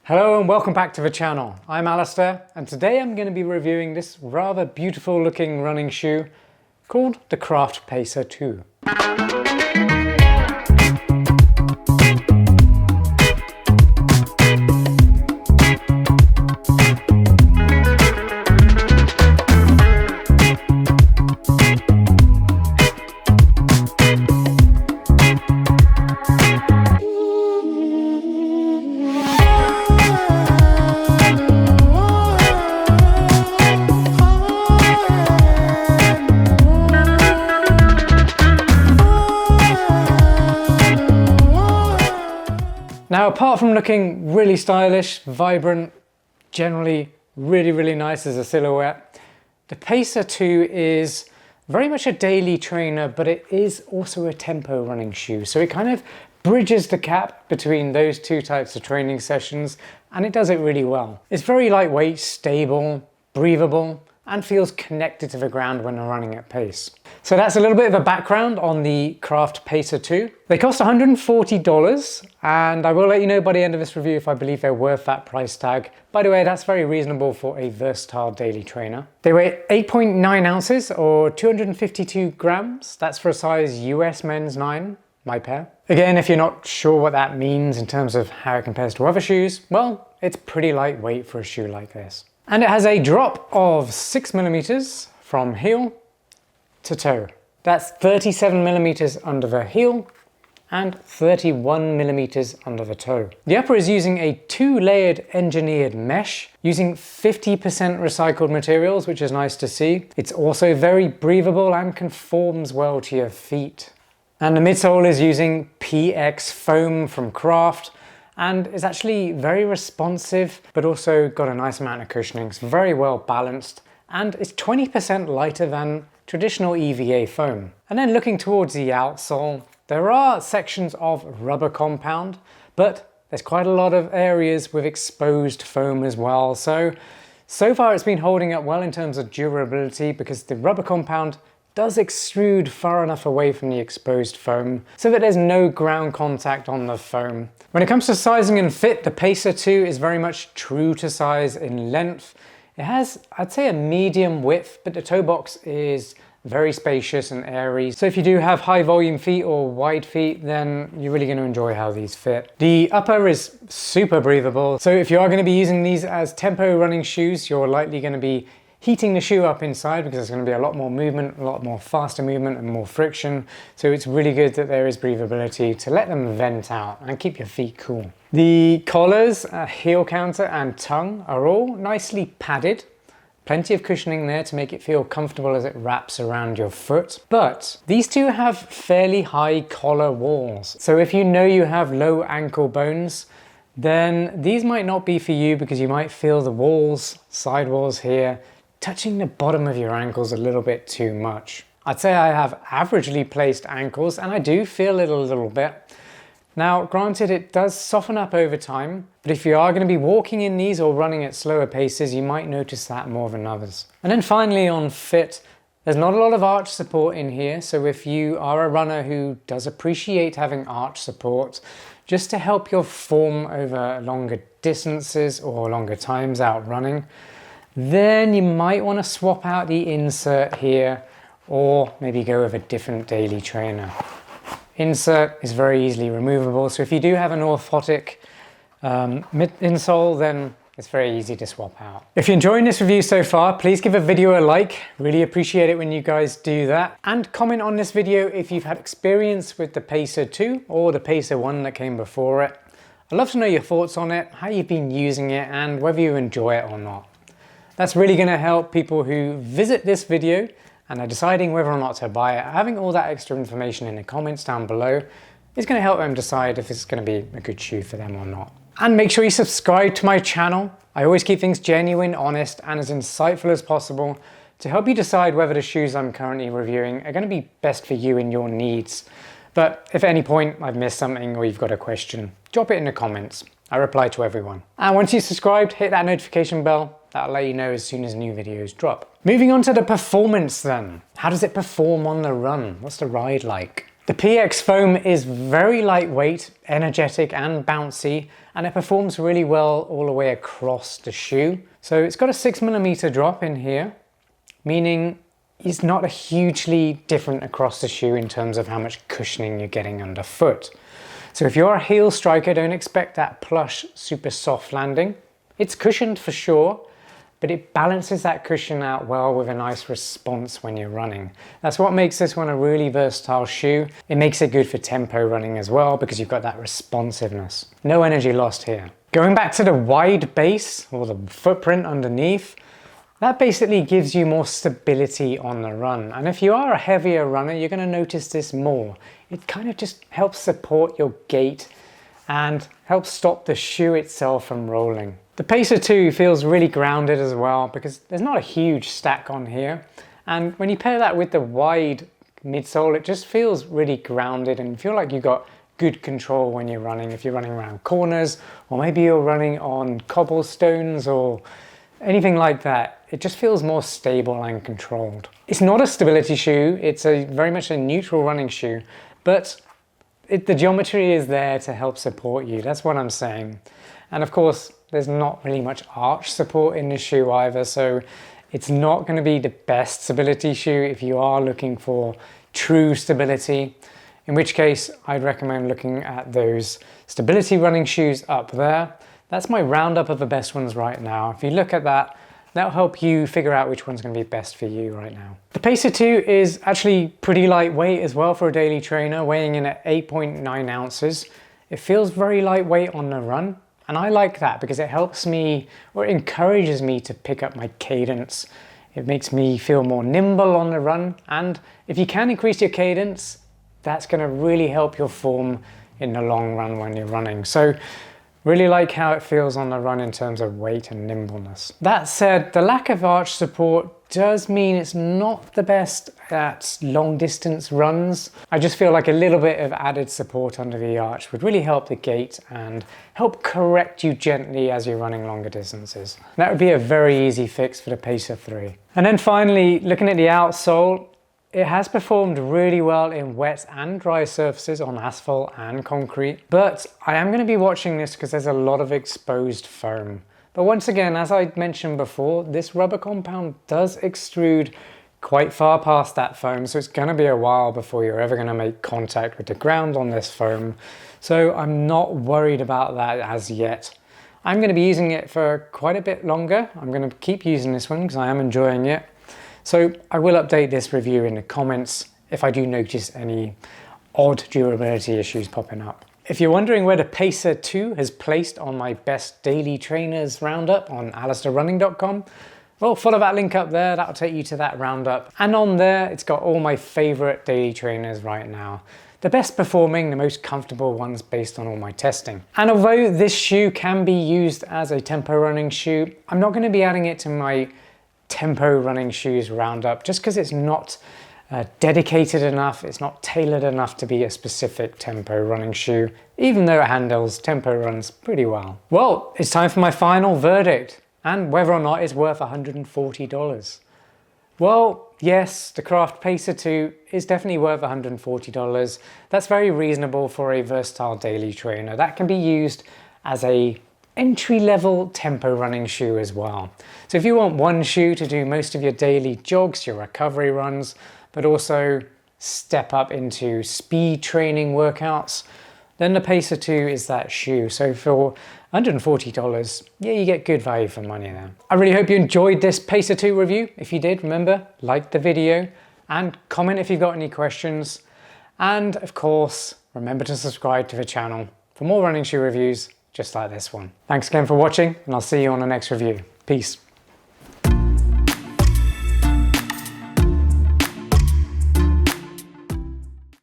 Hello and welcome back to the channel. I'm Alistair and today I'm going to be reviewing this rather beautiful looking running shoe called the Craft Pacer 2. Now, apart from looking really stylish, vibrant, generally really nice as a silhouette, the Pacer 2 is very much a daily trainer, but it is also a tempo running shoe. So it kind of bridges the gap between those two types of training sessions, and it does it really well. It's very lightweight, stable, breathable, and feels connected to the ground when running at pace. So that's a little bit of a background on the Craft Pacer 2. They cost $140, and I will let you know by the end of this review if I believe they're worth that price tag. By the way, that's very reasonable for a versatile daily trainer. They weigh 8.9 ounces or 252 grams. That's for a size US men's 9, my pair. Again, if you're not sure what that means in terms of how it compares to other shoes, well, it's pretty lightweight for a shoe like this. And it has a drop of 6mm from heel to toe. That's 37mm under the heel and 31mm under the toe. The upper is using a 2-layered engineered mesh using 50% recycled materials, which is nice to see. It's also very breathable and conforms well to your feet. And the midsole is using PX foam from Craft, and it's actually very responsive, but also got a nice amount of cushioning. It's very well balanced, and it's 20% lighter than traditional EVA foam. And then looking towards the outsole, there are sections of rubber compound, but there's quite a lot of areas with exposed foam as well. So far it's been holding up well in terms of durability because the rubber compound does extrude far enough away from the exposed foam so that there's no ground contact on the foam. When it comes to sizing and fit, the Pacer 2 is very much true to size in length. It has, I'd say, a medium width, but the toe box is very spacious and airy. So if you do have high volume feet or wide feet, then you're really going to enjoy how these fit. The upper is super breathable. So if you are going to be using these as tempo running shoes, you're likely going to be heating the shoe up inside because there's going to be a lot more movement, a lot more faster movement and more friction. So it's really good that there is breathability to let them vent out and keep your feet cool. The collars, heel counter and tongue are all nicely padded. Plenty of cushioning there to make it feel comfortable as it wraps around your foot. But these two have fairly high collar walls. So if you know you have low ankle bones, then these might not be for you because you might feel the walls, side walls here, touching the bottom of your ankles a little bit too much. I'd say I have averagely placed ankles and I do feel it a little bit. Now, granted, it does soften up over time, but if you are going to be walking in these or running at slower paces, you might notice that more than others. And then finally on fit, there's not a lot of arch support in here, so if you are a runner who does appreciate having arch support, just to help your form over longer distances or longer times out running, then you might want to swap out the insert here or maybe go with a different daily trainer. Insert is very easily removable, so if you do have an orthotic insole, then it's very easy to swap out. If you're enjoying this review so far, please give a video a like. Really appreciate it when you guys do that. And comment on this video if you've had experience with the Pacer 2 or the Pacer 1 that came before it. I'd love to know your thoughts on it, how you've been using it, and whether you enjoy it or not. That's really going to help people who visit this video and are deciding whether or not to buy it. Having all that extra information in the comments down below is going to help them decide if it's going to be a good shoe for them or not. And make sure you subscribe to my channel. I always keep things genuine, honest, and as insightful as possible to help you decide whether the shoes I'm currently reviewing are going to be best for you and your needs. But if at any point I've missed something or you've got a question, drop it in the comments. I reply to everyone. And once you've subscribed, hit that notification bell. That'll let you know as soon as new videos drop. Moving on to the performance then. How does it perform on the run? What's the ride like? The PX foam is very lightweight, energetic and bouncy, and it performs really well all the way across the shoe. So it's got a 6mm drop in here, meaning it's not a hugely different across the shoe in terms of how much cushioning you're getting underfoot. So if you're a heel striker, don't expect that plush, super soft landing. It's cushioned for sure, but it balances that cushion out well with a nice response when you're running. That's what makes this one a really versatile shoe. It makes it good for tempo running as well because you've got that responsiveness. No energy lost here. Going back to the wide base or the footprint underneath, that basically gives you more stability on the run. And if you are a heavier runner, you're going to notice this more. It kind of just helps support your gait and helps stop the shoe itself from rolling. The Pacer 2 feels really grounded as well because there's not a huge stack on here. And when you pair that with the wide midsole, it just feels really grounded and you feel like you've got good control when you're running. If you're running around corners, or maybe you're running on cobblestones or anything like that, it just feels more stable and controlled. It's not a stability shoe, it's very much a neutral running shoe, but the geometry is there to help support you, that's what I'm saying. And of course, there's not really much arch support in this shoe either, so it's not going to be the best stability shoe if you are looking for true stability, in which case I'd recommend looking at those stability running shoes up there. That's my roundup of the best ones right now. If you look at that, that'll help you figure out which one's going to be best for you right now. The Pacer 2 is actually pretty lightweight as well for a daily trainer, weighing in at 8.9 ounces. It feels very lightweight on the run. And I like that because it helps me, or it encourages me to pick up my cadence. It makes me feel more nimble on the run. And if you can increase your cadence, that's going to really help your form in the long run when you're running. So really like how it feels on the run in terms of weight and nimbleness. That said, the lack of arch support does mean it's not the best at long distance runs. I just feel like a little bit of added support under the arch would really help the gait and help correct you gently as you're running longer distances. That would be a very easy fix for the Pacer 3. And then finally, looking at the outsole, it has performed really well in wet and dry surfaces on asphalt and concrete, but I am going to be watching this because there's a lot of exposed foam. But once again, as I mentioned before, this rubber compound does extrude quite far past that foam, so it's going to be a while before you're ever going to make contact with the ground on this foam. So I'm not worried about that as yet. I'm going to be using it for quite a bit longer. I'm going to keep using this one because I am enjoying it. So I will update this review in the comments if I do notice any odd durability issues popping up. If you're wondering where the Pacer 2 has placed on my best daily trainers roundup on alistairrunning.com, well, follow that link up there, that'll take you to that roundup. And on there, it's got all my favorite daily trainers right now. The best performing, the most comfortable ones based on all my testing. And although this shoe can be used as a tempo running shoe, I'm not going to be adding it to my tempo running shoes roundup just because it's not dedicated enough, it's not tailored enough to be a specific tempo running shoe, even though it handles tempo runs pretty well. Well, it's time for my final verdict and whether or not it's worth $140. Well, yes, the Craft Pacer 2 is definitely worth $140. That's very reasonable for a versatile daily trainer. That can be used as a entry-level tempo running shoe as well. So if you want one shoe to do most of your daily jogs, your recovery runs, but also step up into speed training workouts, then the Pacer 2 is that shoe. So for $140, yeah, you get good value for money there. I really hope you enjoyed this Pacer 2 review. If you did, remember, like the video and comment if you've got any questions. And of course, remember to subscribe to the channel for more running shoe reviews just like this one. Thanks again for watching, and I'll see you on the next review. Peace.